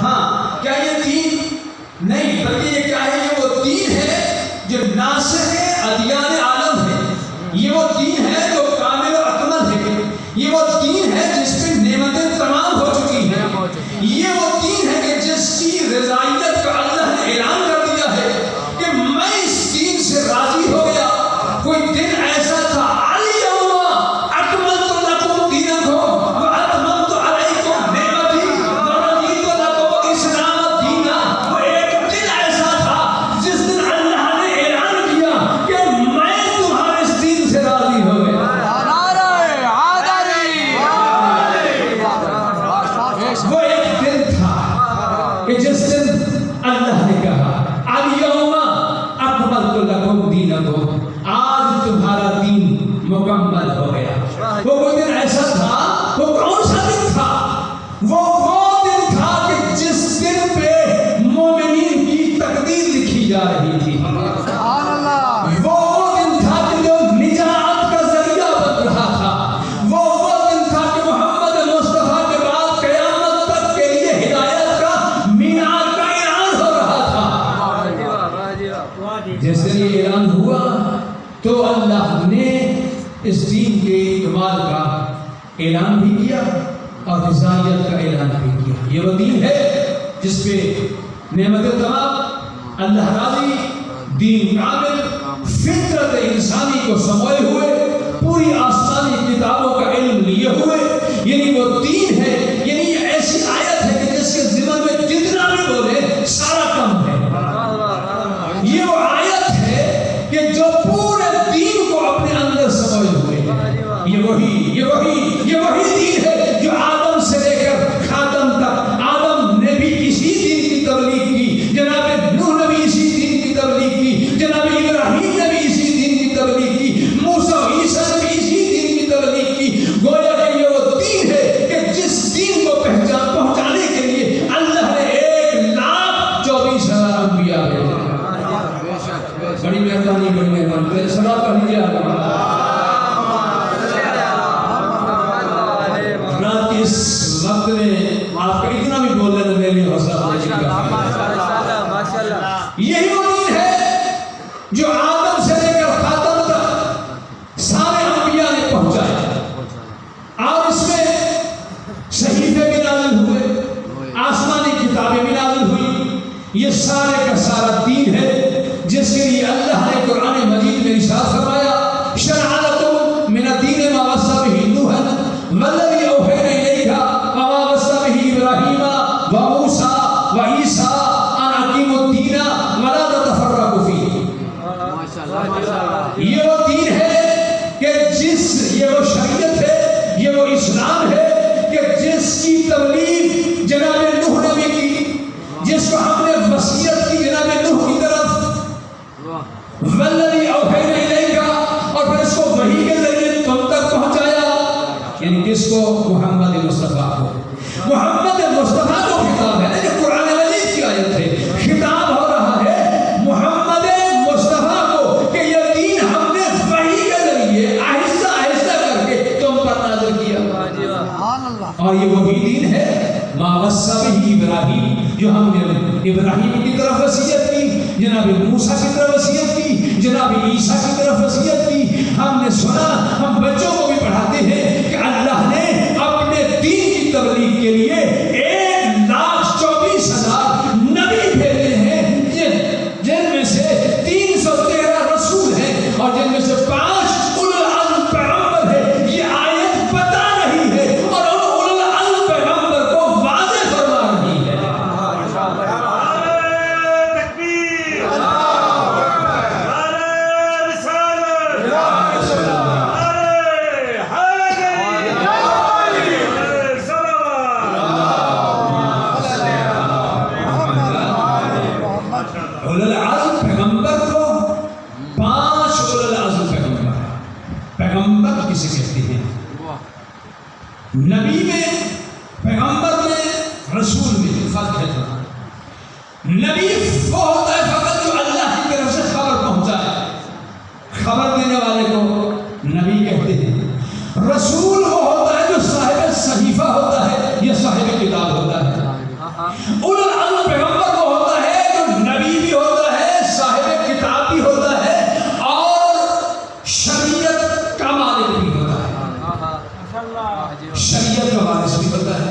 ہاں کیا یہ دین نہیں بلکہ یہ کیا ہے؟ یہ وہ دین ہے جو ناسخ ادیان عالم ہے، یہ وہ دین ہے جو کامل و اکمل ہے، یہ وہ دین ہے جس پہ نعمتیں تمام ہو چکی ہیں، یہ وہ دین ہے کہ جس کی رضائیت کا اللہ نے اعلان کر دیا ہے کہ میں اس دین سے راضی ہو گیا۔ کوئی دن ایسا تھا الیوم اکملت لکم دینکم واتممت علیکم نعمتی ورضیت لکم الاسلام دینا، وہ ایک دن ایسا تھا جس دن اللہ نے اعلان کیا کہ میں تمہارے اس دین سے راضی ہو گیا۔ وہ ایک دن تھا کہ جس دن اللہ نے کہا الیوم اکملت لکم دینکم، آج تمہارا دین مکمل ہو گیا۔ وہ کوئی دن ایسا تھا، وہ کون سا دن تھا؟ وہ دن تھا کہ جس دن پہ مومنین کی تقدیر لکھی جا رہی تھی۔ وہ دن تھا کہ جو نجات کا ذریعہ بن رہا تھا۔ وہ دن تھا کہ محمد مصطفیٰ کے بعد قیامت تک کے لیے ہدایت کا مینار کا اعلان ہو رہا تھا۔ جس دن یہ اعلان ہوا تو اللہ نے اس دین کے کمال کا اعلان بھی کیا اور رضائیت کا اعلان بھی کیا۔ یہ وہ دین ہے جس پہ نعمت تمام، اللہ راضی، دین کامل، فطرت انسانی کو سموئے ہوئے، پوری آسمانی کتابوں کا علم لیے ہوئے، یعنی وہ دین ہے، یعنی یہ ایسی آیت ہے کہ جس کے ذمن میں جتنا بھی بولے سارا کم ہے۔ یہ وہ آیت ہے کہ جو پورے دین کو اپنے اندر سمجھ ہوئے ہے۔ یہ وہی دین ہے جو آدم سے لے کر خاتم تک، آدم نے بھی اسی دین کی تبلیغ کی، جناب نوح نے بھی اسی دین کی تبلیغ کی، جناب ابراہیم نے بھی اسی دین کی تبلیغ کی، موسیٰ و عیسیٰ نے بھی اسی دین کی تبلیغ کی۔ گویا کہ یہ وہ دین ہے کہ جس دین کو پہنچانے کے لیے اللہ نے 1,24,000 انبیاء بھیجے۔ بڑی مہربانی، بڑی مہربانی، صلاۃ پڑھ لیجیے آپ۔ رات کے اس وقت میں آپ کا اتنا بھی بول لینا میرے لیے حوصلہ افزائی کا۔ یہی وہ دین ہے جو آدم سے لے کر خاتم تک سارے انبیاء نے پہنچایا، اور اس میں صحیفے بھی نازل ہوئے، آسمانی کتابیں بھی نازل ہوئی۔ یہ سارے کا سارا دین ہے جس کے لیے اللہ نے قرآن مجید میں ارشاد فرمایا شرع لکم من الدین ما وصی بہ نوحا والذی اوحینا الیک وما وصی بہ ابراہیم وموسیٰ وعیسیٰ ان اقیموا الدین ولا تتفرقوا فیہ۔ یہ وہ دین ہے کہ یہ وہ شریعت ہے، یہ وہ اسلام ہے کہ جس کی تبلیغ جناب نوح نے بھی کی، جس کو ہم نے وصیت کی جناب نوح کی طرف، والذی اوحینا الیک، اور پھر اس کو وحی کے ذریعے تم تک پہنچایا، یعنی کس کو؟ محمد مصطفیٰ کو۔ محمد مصطفیٰ کو خطاب ہے، یہ قرآن مجید کی آیت ہے، خطاب ہو رہا ہے محمد مصطفیٰ کو کہ یہ دین ہم نے وحی کے ذریعے آہستہ آہستہ کر کے تم پر نازل کیا۔ اور یہ وہی دین ہے ما وصی بہ ابراہیم، جو ہم نے ابراہیم کی طرف وصیت کی، جناب موسیٰ کی طرف وصیت کی، جناب عیسیٰ کی طرف وصیت کی۔ ہم نے سنا، ہم بچوں کو بھی پڑھاتے ہیں کہ اللہ نے اپنے دین کی تبلیغ کے لیے 1,24,000 نبی بھیجے ہیں، جن میں سے 313 رسول ہیں اور جن میں سے 5 اولو العزم پیغمبر ہیں۔ یہ آیت بتا رہی ہے اور اولو العزم پیغمبر کو واضح فرما رہی ہے۔ اولو العزم پیغمبر کو 5 اولو العزم پیغمبر ہے۔ پیغمبر کسے کہتے ہیں؟ نبی میں، پیغمبر میں، رسول میں فرق ہے۔ نبی وہ ہوتا ہے فقط جو اللہ کی طرف سے خبر پہنچائے، خبر دینے والے کو نبی کہتے ہیں۔ رسول وہ ہوتا ہے جو صاحب صحیفہ ہوتا ہے یا صاحب کتاب ہوتا ہے۔ اولو العزم پیغمبر وہ ہوتا ہے جو نبی بھی ہوتا ہے، صاحب کتاب بھی ہوتا ہے، اور شریعت کا مالک بھی ہوتا ہے، شریعت کا وارث بھی ہوتا ہے۔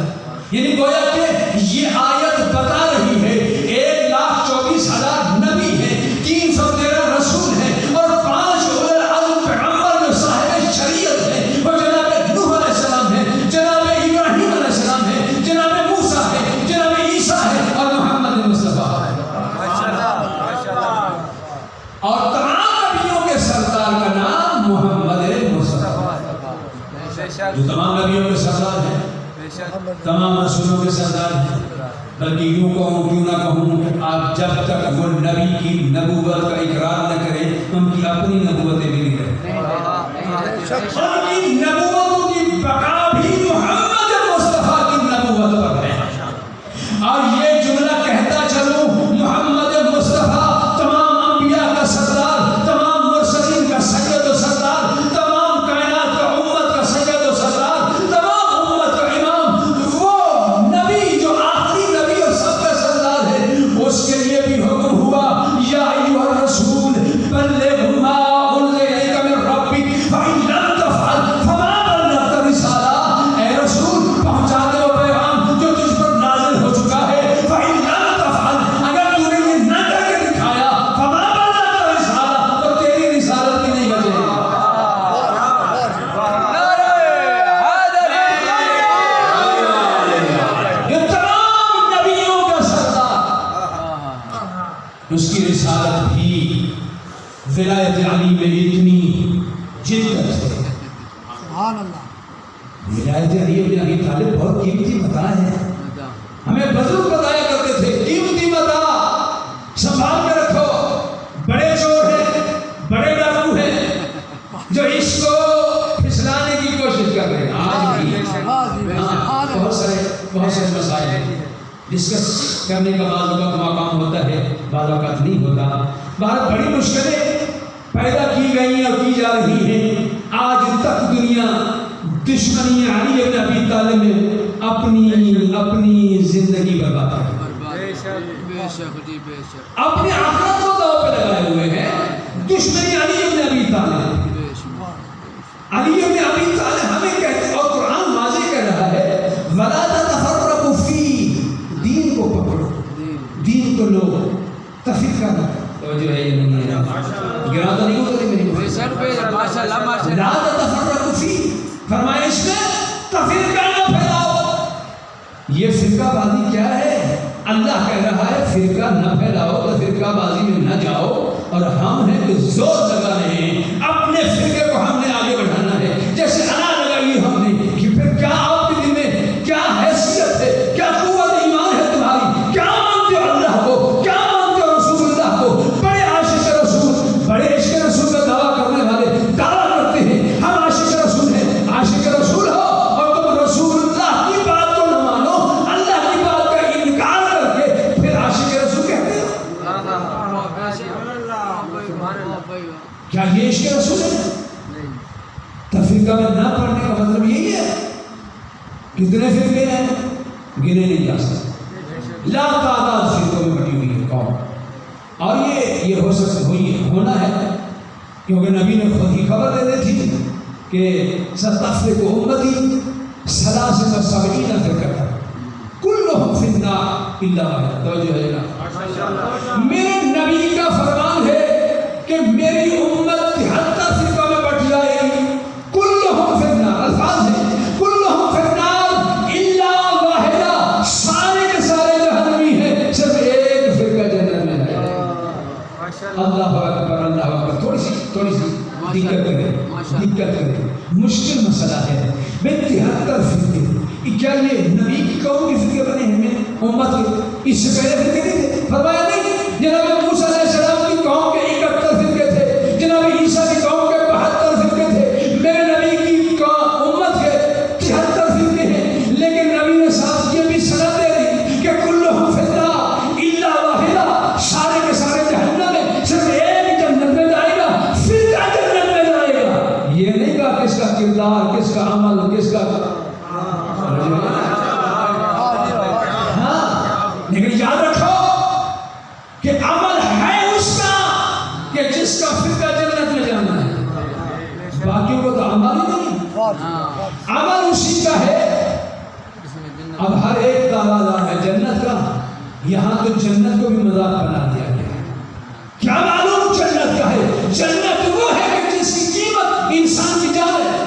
یعنی گویا کہ یہ آیت بتا رہی ہے 1,24,000 نبی ہیں، 313 رسول ہیں، اور 5 اولو العزم پیغمبر جو صاحب شریعت ہیں، وہ جناب نوح علیہ السلام ہیں، جناب ابراہیم علیہ السلام ہیں، جناب موسیٰ ہے، جناب عیسیٰ ہے، اور محمد مصطفیٰ ہے۔ اور تمام نبیوں کے سردار کا نام محمد مصطفیٰ ہے، جو تمام نبیوں کے سردار ہیں، تمام رسولوں کے سردار ہیں۔ بلکہ یوں کہوں کیوں نہ کہوں، آپ جب تک وہ نبی کی نبوت کا اقرار نہ کریں، ان کی اپنی نبوتیں بھی نہیں کریں۔ ان کی نبوتوں کی بقا بھی محمد مصطفیٰ کی نبوت پر ہے۔ اور یہ جملہ کہتا چلوں، محمد مصطفیٰ تمام انبیاء کا سردار، تمام مرسلین کا سید و سردار، تمام کائنات کا امت کا سید و سردار، تمام امت کا امام، وہ نبی جو آخری نبی اور سب کا سردار ہے، اس کے لیے بھی حکم ہوا یا ایھا الرسول بلغ ما انزل الیک من ربک فإن لم تفعل فما بلغت رسالہ۔ اے رسول، پہنچا دے وہ پیغام جو تجھ پر نازل ہو چکا ہے۔ فإن لم تفعل، اگر تو نے یہ نہ کر کے دکھایا، فما بلغت رسالہ، تو تیری رسالت بھی نہیں بچے گی۔ یہ تمام نبیوں کا سردار، اس کی رسالت بھی ولایت علی میں اتنی جدت ہے۔ سبحان اللہ۔ ولایت علی ابن ابی طالب بہت قیمتی متاع ہے، ہمیں بزرگ بتایا کرتے تھے قیمتی متاع سنبھال کے رکھو۔ بڑے چور ہیں، بڑے ڈاکو ہیں جو اس کو پھسلانے کی کوشش کر رہے ہیں آج بھی۔ ہاں، بہت سارے مسائل ہیں، ڈسکس کرنے کا بعض اوقات مقام ہوتا ہے، بعض اوقات نہیں ہوتا۔ بہت بڑی مشکلیں پیدا کی گئی ہیں اور کی جا رہی ہیں۔ آج تک دنیا دشمنی علی ابن ابی طالب میں اپنی زندگی برباد ہے، اپنے آخرت کو داؤ پہ لگائے ہوئے ہیں۔ دشمنی علی ابن ابی طالب، علی ابن ابی طالب ہمیں کہتے ہیں، اور قرآن واضح کہہ رہا ہے وَلَا تَتَفَرَّقُوا فِيهِ، دین کو پکڑو، دین کو لو، تفرقہ نہ کرو۔ توجہ ہے یہ نہیں ہے، گرا تو نہیں ہوتا میری لا تتفرقوا فیہ، فرمایا اس میں تفرقہ نہ پھیلاؤ۔ یہ فرقہ بازی کیا ہے؟ اللہ کہہ رہا ہے فرقہ نہ پھیلاؤ، تو فرقہ بازی میں نہ جاؤ، اور ہم ہیں کہ زور لگا رہے ہیں، اپنے فرقے کو ہم نے آگے بڑھانا ہے۔ جیسے انا لگائی ہم نے کہ پھر کیا آپ کے دل میں کیا حیثیت ہے، کیا قوت ایمان ہے تمہاری، کیا مانتے ہو اللہ کو، کیا مانتے ہو رسول اللہ کو، بڑے عاشق رسول، بڑے عشق رسول کا دعویٰ کرنے والے دعویٰ کرتے ہیں ہم عاشق رسول ہیں۔ عاشق رسول ہو اور تم رسول اللہ کی بات کو نہ مانو، اللہ کی بات کا انکار کر کے پھر عاشق رسول کہتے ہو؟ کیا یہ عشق رسول ہے؟ تفریقہ میں نہ پڑھنے کا مطلب یہی ہے۔ کتنے فرقے ہیں گنے نہیں جا سکتے، لا تعداد فرقوں میں بٹی ہوئی ہے قوم۔ اور یہ ہو سکتا ہونا ہے کیونکہ نبی نے خود ہی خبر دے دی تھی کہ ستفرق امتی ثلاث و سبعین فرقہ کلہم فی النار الا واحدہ۔ توجہ ہے نا، میرے نبی کا فرمان ہے کہ میری امت 73 فرقہ میں بٹ جائے گی، کلہم فی النار، الفاظ ہیں کلہم فی النار الا واحدہ، سارے کے سارے جہنمی ہیں، صرف ایک فرقہ جنت میں ہے۔ اللہ اکبر، اللہ اکبر۔ تھوڑی سی دقت کرے، مشکل مسئلہ ہے۔ میں 73 فرقے، کیا یہ نبی کی قوم کے فرقے بنے ہیں امت کے؟ اس سے پہلے فرقے نہیں تھے؟ فرمایا نہیں، جناب موسیٰ علیہ السلام کی قوم کے 71 فرقے تھے، جناب عیسیٰ کی قوم کے 72 فرقے تھے، میرے نبی کی امت کے 73 فرقے ہیں۔ لیکن نبی نے ساتھ یہ بھی سند دے دی کہ کلہم فی النار الا واحدہ، سارے کے سارے جہنم میں، صرف ایک جنت میں جائے گا، فرقہ جنت میں جائے گا۔ یہ نہیں کہا کس کا کردار، کس کا عمل، کس کا، ہاں لیکن یاد رکھو کہ عمل ہے اس کا کہ جس کا فرقہ جنت میں جانا ہے، باقیوں کو تو عمل ہی نہیں، عمل اسی کا ہے۔ اب ہر ایک دعویٰ ہے جنت کا، یہاں تو جنت کو بھی مذاق بنا دیا گیا ہے۔ کیا معلوم جنت کا ہے؟ جنت وہ ہے کہ جس کی قیمت انسان کی جان ہے،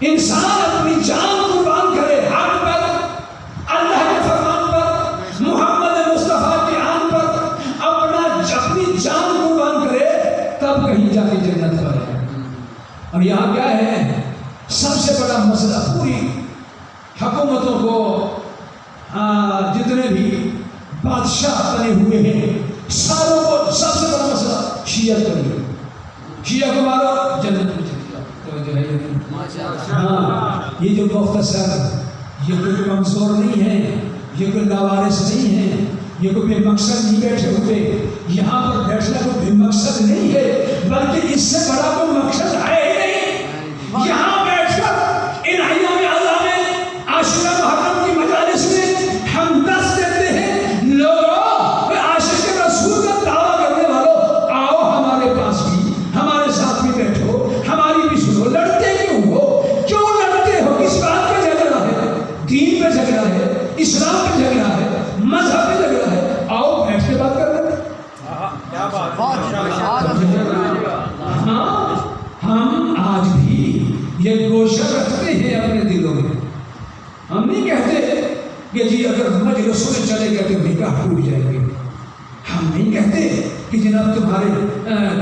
انسان اپنی جان قربان کرے حق پر، اللہ کے فرمان پر، محمد مصطفیٰ کے آن پر اپنی جان قربان کرے، تب کہیں جا کے جنت پر ہے۔ اور یہاں کیا ہے سب سے بڑا مسئلہ؟ پوری حکومتوں کو جتنے بھی بادشاہ بنے ہوئے ہیں ساروں کو سب سے بڑا مسئلہ شیعہ کریے، شیعہ کو مارو جنت میں چلے جاؤ۔ ہاں، یہ جو مختصر، یہ کوئی کمزور نہیں ہے، یہ کوئی لاوارث نہیں ہے، یہ کوئی بے مقصد نہیں بیٹھے ہوئے، یہاں پر بیٹھنا کوئی بے مقصد نہیں ہے، بلکہ اس سے بڑا کوئی مقصد ہے ہی نہیں۔ یہاں بیٹھ کر ان ایام اعظم میں، عاشورہ محرم کی مجالس میں ہم دست دیتے ہیں لوگوں، عاشق رسول کا دعویٰ کرنے والوں، آؤ ہمارے پاس بھی، ہمارے ساتھ بھی بیٹھو، ہماری بھی سنو۔ لڑتے کیوں ہو؟ کیوں لڑتے ہو؟ کس بات پہ جھگڑا ہے؟ دین پہ جھگڑا ہے، اسلام پہ جھگڑا ہے، مذہب پہ جھگڑا ہے، آؤ بیٹھ کے بات کر لیں۔ ہاں، ہم آج بھی یہ گوشہ رکھتے ہیں اپنے دلوں میں۔ ہم نہیں کہتے کہ جی اگر مجلسوں میں چلے گئے تو نکاح ٹوٹ جائے گے، ہم نہیں کہتے کہ جناب تمہارے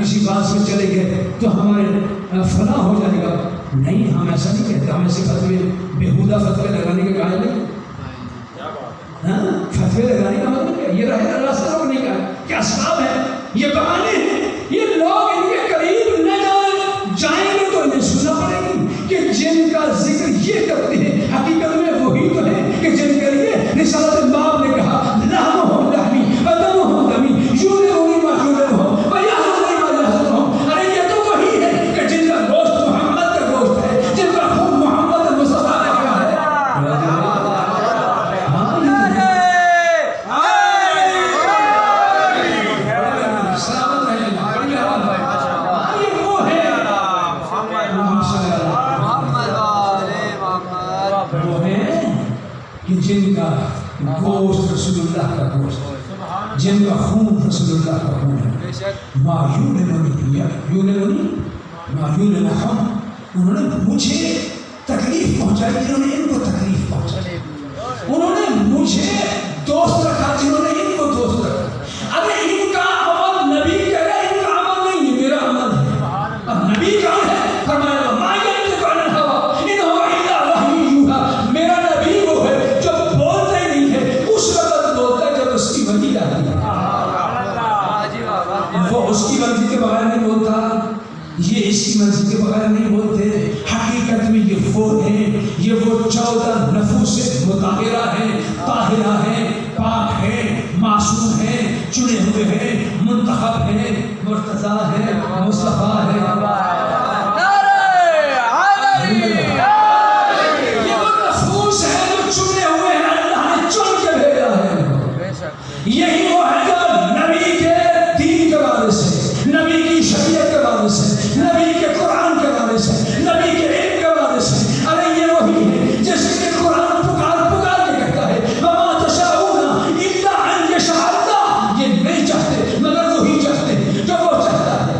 کسی بات میں چلے گئے تو ہمارے فلاں ہو جائے گا، نہیں، ہم ایسا نہیں کہتے۔ ہم ایسے فتوے، بیہودہ فتوے لگانے کے قائل نہیں، فتوے لگانے کا مطلب یہ راستہ روکنے کا کیا اسباب ہے؟ یہ بہانے ہیں، یہ لوگ ان کے قریب نہ جائیں گے تو انہیں سننا پڑے گی کہ جن کا ذکر یہ کرتے ہیں حقیقت میں وہی تو ہے کہ جن کے لیے رسالت الماء نے کہا لحمہم لحمی ودمہم دمی یولونی ما یولونہم ویحزنونی ما یحزنہم۔ ارے یہ تو وہی ہے کہ جن کا گوشت محمد کا گوشت ہے، جن کا خون محمد مصطفیٰ نے کہا ہے۔ جن کا گوشت رسول اللہ کا گوشت، جن کا خون رسول اللہ کا خون ہے، ما یولونی ما یولونہم، انہوں نے مجھے تکلیف پہنچائی جنہوں نے ان کو تکلیف پہنچائی، انہوں نے مجھے دوست رکھا جنہوں نے ان کو دوست رکھا۔ ارے ان کا عمل نبی کرے، ان کا عمل نہیں، یہ میرا عمل ہے۔ اب نبی کون ہے؟ فرمایا ما ینطق عن الہوی ان ہوا الا وحی یوحی۔ میرا نبی وہ ہے جو بولتا ہی نہیں ہے، اس وقت بولتا ہے جب اس کی وحی آتی ہے۔ وہ اس کی مرضی کے بغیر نہیں بولتا، یہ اس کی مرضی کے بغیر نہیں بولتے۔ حقیقت میں یہ وہ ہیں، یہ وہ 14 نفوس مطہرہ ہیں، طاہرہ ہیں، پاک ہیں، معصوم ہیں، چنے ہوئے ہیں، منتخب ہیں، مرتضیٰ ہیں، مصطفیٰ ہیں۔ یہ وہ نفوس ہیں جو چنے ہوئے ہیں، اللہ نے چن کے بھیجا ہے۔ یہی وہ ہے جو نبی کے دین کے وارث ہے، نبی کی شریعت کے وارث ہے، نبی کے قرآن کے وارث ہے، نبی کے علم کے وارث ہے۔ ارے یہ وہی ہے جیسے کہ قرآن پکار پکار کے کہتا ہے وَمَا تَشَاءُونَ إِلَّا أَن يَشَاءَ اللَّهُ۔ یہ نہیں چاہتے مگر وہی چاہتے ہیں جو وہ چاہتا ہے۔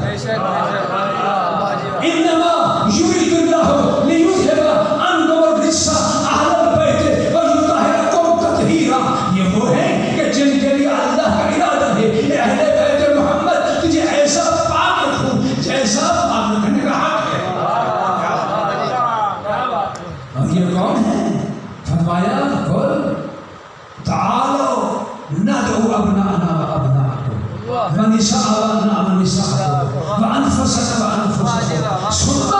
إِنَّمَا يُرِيدُ اللَّهُ لِيُذْهِبَ عَنكُمُ الرِّجْسَ أَهْلَ الْبَيْتِ وَيُطَهِّرَكُمْ تَطْهِيرًا۔ یہ وہ ہے کہ جن کے لیے اللہ کا ارادہ ہے اے اہل بیت محمد تجھے ایسا پاک رکھوں جیسا پاک رکھنے کا حق ہے۔ اور یہ کون ہے؟ فرمایا قل تعالوا ندعو ابناءنا وابناءکم ونساءنا ونساءکم وانفسنا وانفسکم ثم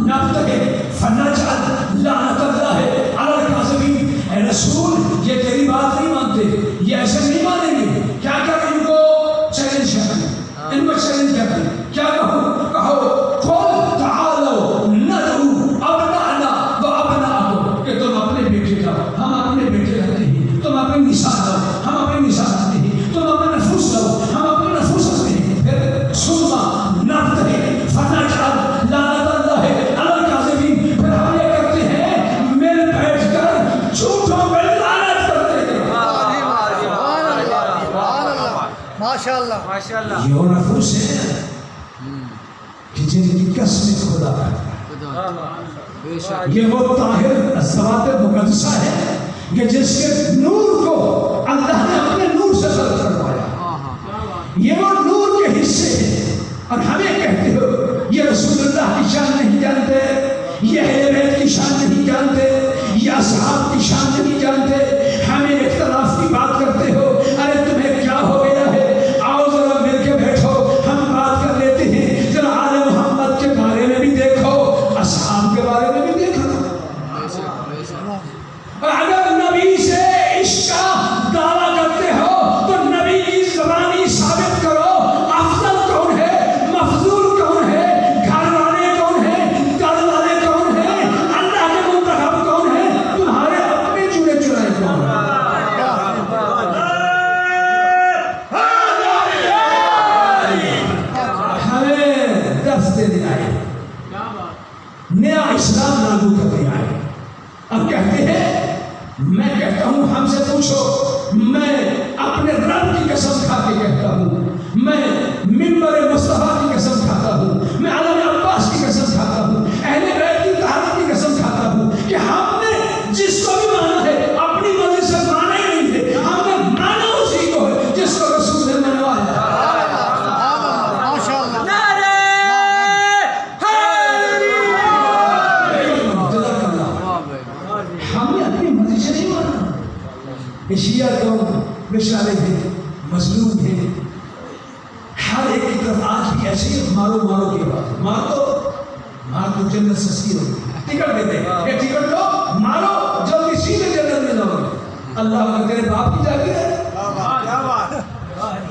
نبتهل فنجعل لعنت اللہ علی الکاذبین۔ اے رسول یہ تیری بات نہیں مانتے، یہ ایسے نہیں مانیں گے۔ کیا ان کو چیلنج کریں، ان کو چیلنج کریں، کیا کہو قل تعالوا ندعو ابناءنا وابناءکم، کہ تم اپنے بیٹے لاؤ، ہم اپنے بیٹے رہتے ہیں، تم اپنے نساء لاؤ، ماشاءاللہ ماشاءاللہ یہ وہ نفوس ہیں کہ جن کی قسمیں خدا کرتا ہے. یہ وہ طاہر الذوات مقدسہ ہے کہ جس کے نور کو اللہ نے اپنے نور سے خلق کروایا. یہ وہ نور کے حصے ہیں اور ہمیں کہتے ہو یہ رسول اللہ کی شان نہیں جانتے, یہ اہل بیت کی شان نہیں جانتے, یہ اصحاب کی شان نہیں جانتے, ہمیں اختلاف کی بات کرتے ہو. ارے تمہیں کیا ہو گیا ہے؟ آؤ ذرا مل کے بیٹھو, ہم بات کر لیتے ہیں. ذرا آل محمد کے بارے میں بھی دیکھو, اصحاب کے بارے میں بھی دیکھو. اگر نبی سے عشق کا دعویٰ کرتے ہو تو نبی کی زبانی ثابت کرو. افضل کون ہے, مفضول کون ہے, گھر والے کون ہیں, گھر والے کون ہیں, اللہ کے منتخب کون ہیں, تمہارے اپنے چنے چنائے کون ہیں. ہمیں 10 دن آئے, نیا اسلام لاگو کرنے آئے. اب کہتے ہیں, میں کہتا ہوں ہم سے پوچھو, میں اپنے رب کی قسم کھا کے کہتا ہوں, میں منبر مصطفیٰ کی قسم کھاتا ہوں, میں عالم عباس کی قسم کھاتا ہوں, اہل بیت کی طہارت کی قسم کھاتا ہوں کہ ہم نے جس کو بھی مانا ہے اپنی مرضی سے مانا ہی نہیں ہے, ہم نے مانا اسی کو ہے جس کو رسول نے منوایا. ماشاءاللہ ہم نے اپنی مرضی سے نہیں مانا. شیعہ قوم بیچارے ہیں, مظلوم ہیں, ہر ایک کی طرف آج بھی ایسے ہی مارو مارو کی بات, مار دو جنت سستی ہوگی, ٹکٹ دیتے ہیں, یہ ٹکٹ دو مارو جلدی سیدھے جنت میں جاؤ گے. اللہ کا تیرے باپ کی جاتی ہے,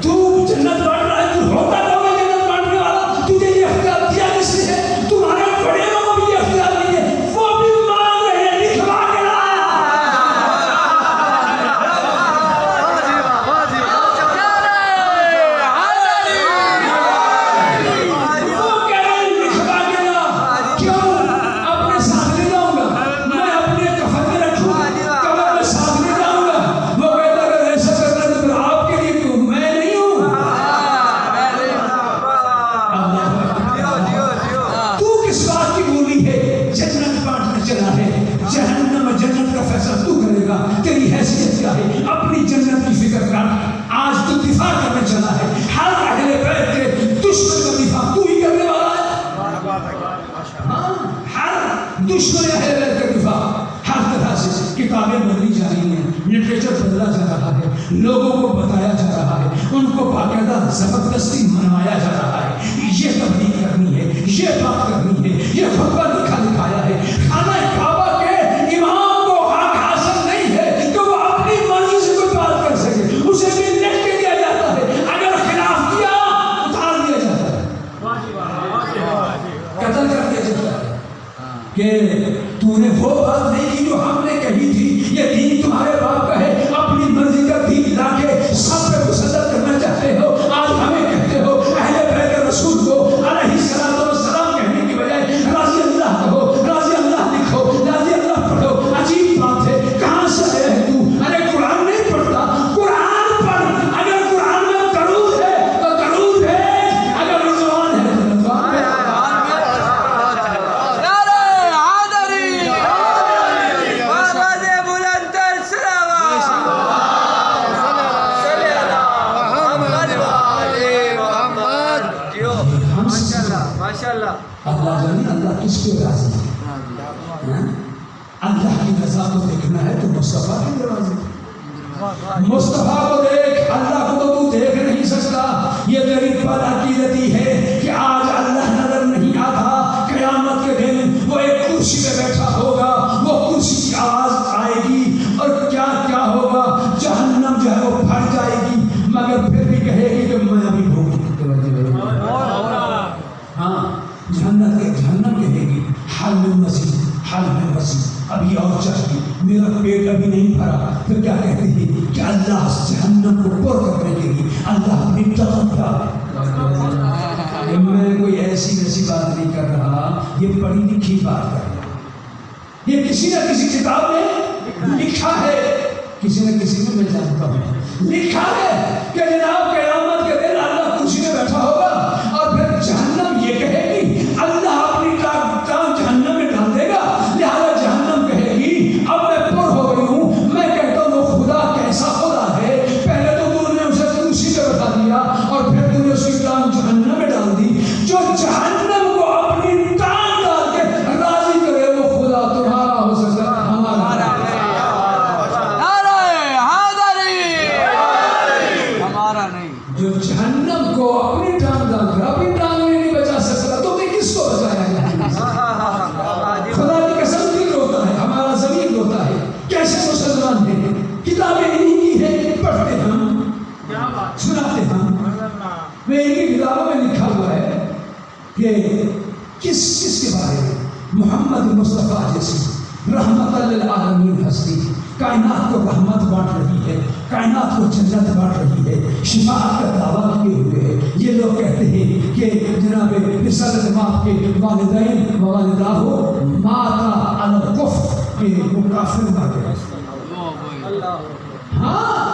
تو جنت بانٹ رہا ہے, تو ہوتا تو میں جنت بانٹنے والا, تجھے یہ اختیار دیا کس نے ہے؟ تمہارے بڑے لوگوں کو بھی یہ اختیار نہیں ہے, وہ بھی مانگ رہے ہیں, لکھوا کے لا. تیری حیثیت کیا ہے؟ اپنی جنت کی فکر کر. آج تو دفاع کرنے چلا ہے, ہر اہل بیت کے دشمن کا دفاع تو ہی کرنے والا ہے. ہر دشمن اہل بیت کا دفاع ہر طرح سے. کتابیں بدلی جا رہی ہیں, لٹریچر بدلا جا رہا ہے, لوگوں کو بتایا جا رہا ہے, ان کو باقاعدہ زبردستی منوایا جا رہا ہے. یہ تبلیغ کرنی ہے, یہ بات کرنی ہے, یہ خطبہ دکھایا ہے. خانہ کعبہ کے امام کو حق حاصل نہیں ہے کہ وہ اپنی مرضی سے کوئی بات کر سکے, اسے بھی لکھ کے دیا جاتا ہے, اگر خلاف کیا اتار دیا جاتا ہے, قتل کر دیا جاتا ہے کہ تو نے وہ بات نہیں کی جو ہم نے کہی تھی. یہ دین تمہارے باپ کا ہے, اپنی مرضی کا دین لا کے سب پہ مسلط کرنا چاہتے ہو. آج ہمیں کہتے ہو اہل بیت رسول کو علیہ الصلوۃ والسلام کہنے کی بجائے رضی اللہ کہو, رضی اللہ لکھو, رضی اللہ پڑھو. عجیب بات ہے, کہاں سے آیا ہے تو؟ ارے قرآن نہیں پڑھتا, قرآن پڑھ. اگر قرآن میں درود ہے تو درود بھیج, اگر رضوان ہے تو رضوان بھیج. اللہ جانے اللہ کس پہ راضی ہے. اللہ کی رضا کو دیکھنا ہے تو مصطفیٰ کی راضی. مصطفیٰ کو دیکھ, اللہ کو تو دیکھ نہیں سکتا. یہ تیری بدعقیدتی ہے کہ آج اللہ نظر نہیں آتا, قیامت کے دن وہ ایک کرسی پہ بیٹھا ہوگا, وہ کرسی کی آواز آئے گی اور کیا کیا ہوگا, جہنم جو ہے وہ پھٹ جائے گی, مگر پھر بھی کہے گی کہ میں ابھی بھوک. ہاں, جہنم کہے گی حل میں مزید, حل میں مزید, ابھی اور چاہیے, میرا پیٹ ابھی نہیں بھرا. پھر کیا کہتے ہیں کہ اللہ جہنم کو پر کرنے کے لیے اللہ اپنی طاقت کا. میں کوئی ایسی بات نہیں کر رہا, یہ پڑھی لکھی بات کر رہا. یہ کسی نہ کسی کتاب میں لکھا ہے, کسی نہ کسی میں جانتا ہوں لکھا ہے کہ جناب قیامت کے میں ان کی کتابوں میں لکھا ہوا ہے کہ کس کے بارے میں محمد مصطفیٰ جیسی رحمت للعالمین ہستی کائنات کو رحمت بانٹ رہی ہے، کائنات کو جنت بانٹ رہی ہے، شفاعت کا دعویٰ کیے ہوئے ہے۔ یہ لوگ کہتے ہیں کہ جناب رسالت ماں کے والدین والدہ ہو ماتا علی الکفر کہ وہ کافر مر گئے۔ ہاں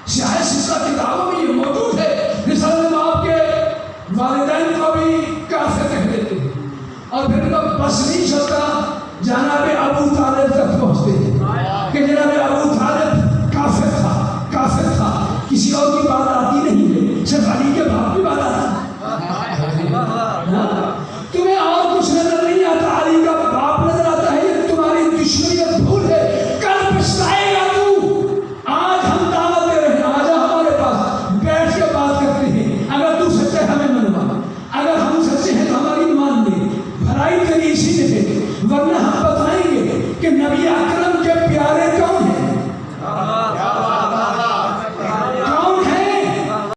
شاید سلسلہ کتابوں میں یہ موجود ہے، رسالت ماں کے والدین کو بھی کافر کہہ دیتے ہیں، اور پھر تو بس نہیں چلتا جناب ابو طالب تک